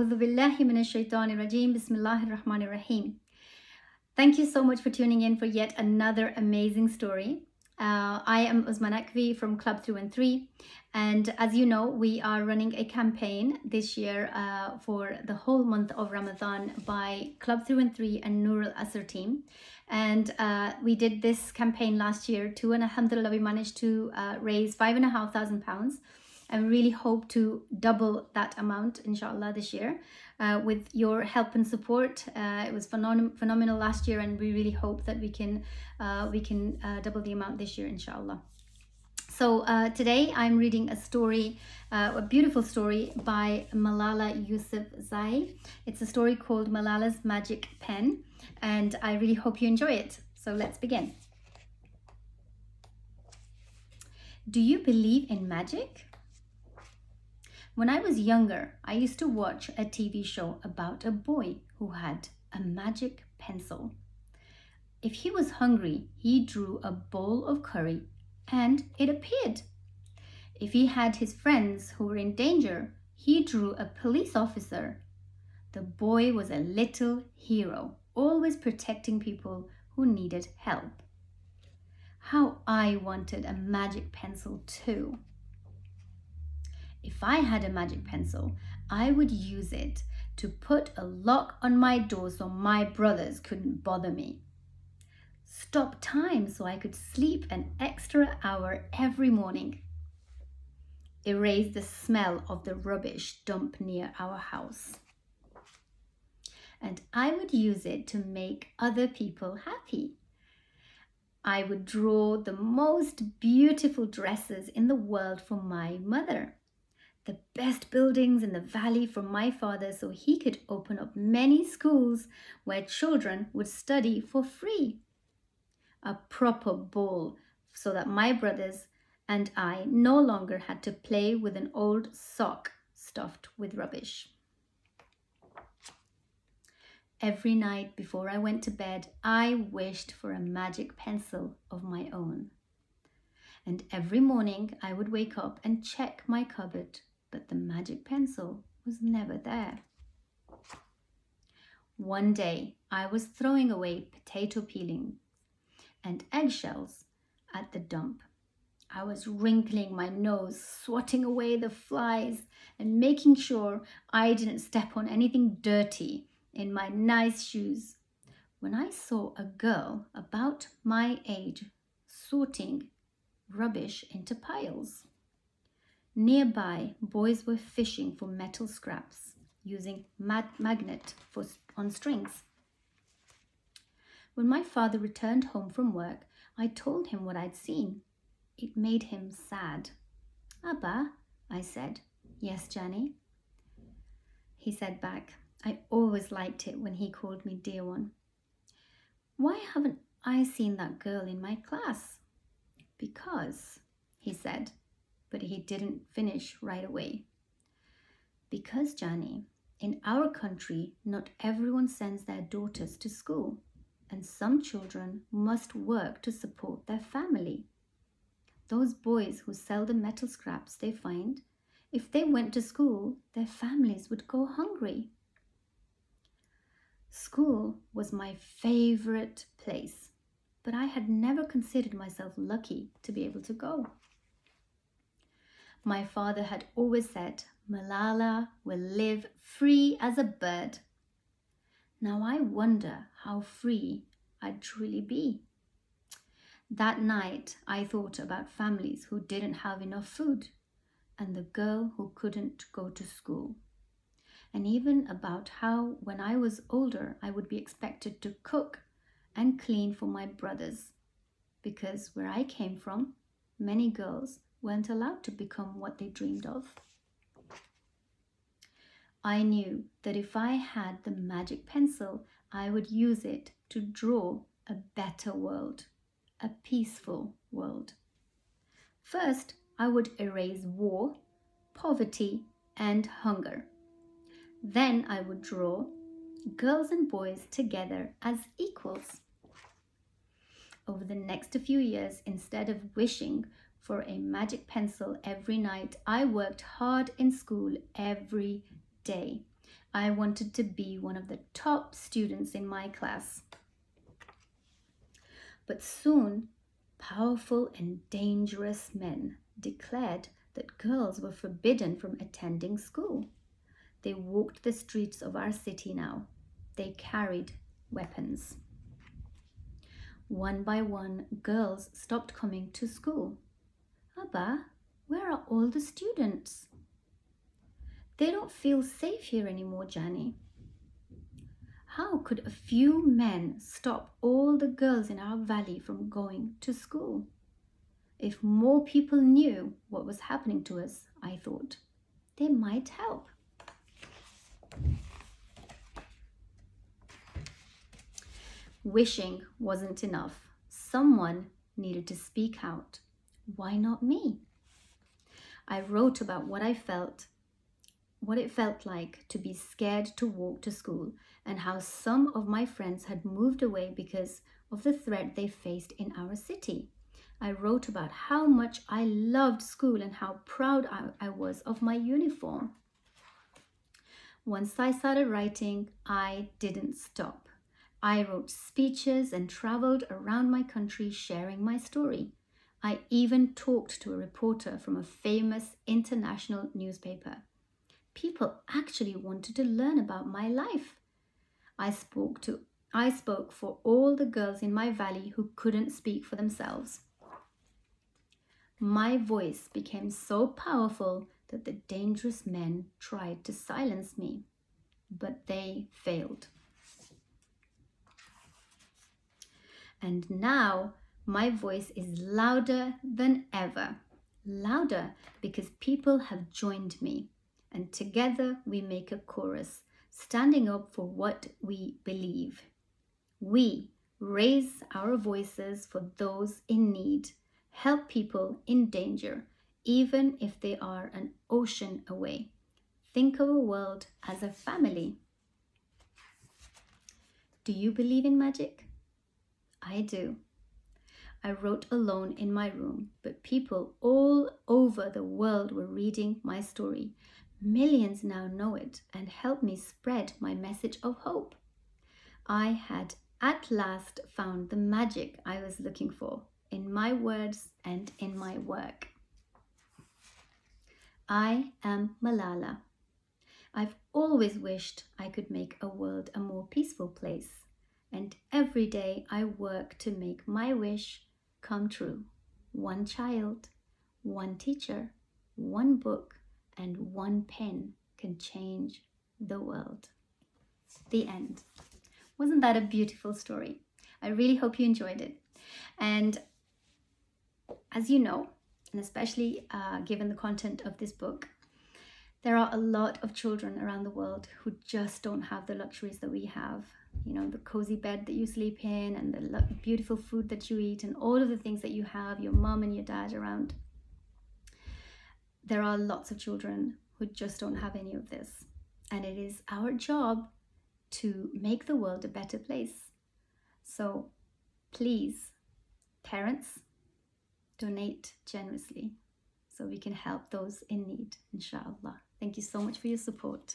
A'udhu billahi minash shaitanir rajeem. Bismillahir rahmanir rahim. Thank you so much for tuning in for yet another amazing story. I am Uzma Naqvi from Club 313, and as you know, we are running a campaign this year for the whole month of Ramadan by Club 313 and Noor al Asr team. And we did this campaign last year too, and alhamdulillah, we managed to raise £5,500. And we really hope to double that amount, inshallah, this year with your help and support. It was phenomenal last year, and we really hope that we can double the amount this year, inshallah. So today I'm reading a story, a beautiful story by Malala Yousafzai. It's a story called Malala's Magic Pen, and I really hope you enjoy it. So let's begin. Do you believe in magic? When I was younger, I used to watch a TV show about a boy who had a magic pencil. If he was hungry, he drew a bowl of curry and it appeared. If he had his friends who were in danger, he drew a police officer. The boy was a little hero, always protecting people who needed help. How I wanted a magic pencil too. If I had a magic pencil, I would use it to put a lock on my door so my brothers couldn't bother me. Stop time so I could sleep an extra hour every morning. Erase the smell of the rubbish dump near our house. And I would use it to make other people happy. I would draw the most beautiful dresses in the world for my mother. The best buildings in the valley for my father so he could open up many schools where children would study for free. A proper ball so that my brothers and I no longer had to play with an old sock stuffed with rubbish. Every night before I went to bed, I wished for a magic pencil of my own. And every morning I would wake up and check my cupboard, but the magic pencil was never there. One day I was throwing away potato peelings and eggshells at the dump. I was wrinkling my nose, swatting away the flies and making sure I didn't step on anything dirty in my nice shoes when I saw a girl about my age sorting rubbish into piles. Nearby, boys were fishing for metal scraps using magnet on strings. When my father returned home from work, I told him what I'd seen. It made him sad. Abba, I said. Yes, Johnny. He said back, I always liked it when he called me dear one. Why haven't I seen that girl in my class? Because, he said, but he didn't finish right away. Because, Johnny, in our country, not everyone sends their daughters to school, and some children must work to support their family. Those boys who sell the metal scraps they find, if they went to school, their families would go hungry. School was my favorite place, but I had never considered myself lucky to be able to go. My father had always said, Malala will live free as a bird. Now I wonder how free I'd truly be. That night, I thought about families who didn't have enough food and the girl who couldn't go to school. And even about how, when I was older, I would be expected to cook and clean for my brothers. Because where I came from, many girls weren't allowed to become what they dreamed of. I knew that if I had the magic pencil, I would use it to draw a better world, a peaceful world. First, I would erase war, poverty, and hunger. Then I would draw girls and boys together as equals. Over the next few years, instead of wishing for a magic pencil every night, I worked hard in school every day. I wanted to be one of the top students in my class. But soon, powerful and dangerous men declared that girls were forbidden from attending school. They walked the streets of our city now. They carried weapons. One by one, girls stopped coming to school. Abba, where are all the students? They don't feel safe here anymore, Jani. How could a few men stop all the girls in our valley from going to school? If more people knew what was happening to us, I thought, they might help. Wishing wasn't enough. Someone needed to speak out. Why not me? I wrote about what it felt like to be scared to walk to school, and how some of my friends had moved away because of the threat they faced in our city. I wrote about how much I loved school and how proud I was of my uniform. Once I started writing, I didn't stop. I wrote speeches and traveled around my country sharing my story. I even talked to a reporter from a famous international newspaper. People actually wanted to learn about my life. I spoke for all the girls in my valley who couldn't speak for themselves. My voice became so powerful that the dangerous men tried to silence me, but they failed. And now my voice is louder than ever. Louder because people have joined me. And together we make a chorus, standing up for what we believe. We raise our voices for those in need, help people in danger, even if they are an ocean away. Think of a world as a family. Do you believe in magic? I do. I wrote alone in my room, but people all over the world were reading my story. Millions now know it and help me spread my message of hope. I had at last found the magic I was looking for in my words and in my work. I am Malala. I've always wished I could make a world a more peaceful place, and every day I work to make my wish come true. One child, one teacher, one book, and one pen can change the world. The end. Wasn't that a beautiful story? I really hope you enjoyed it. And as you know, and especially given the content of this book, there are a lot of children around the world who just don't have the luxuries that we have. You know, the cozy bed that you sleep in and the beautiful food that you eat and all of the things that you have, your mom and your dad around. There are lots of children who just don't have any of this. And it is our job to make the world a better place. So please, parents, donate generously so we can help those in need, inshallah. Thank you so much for your support.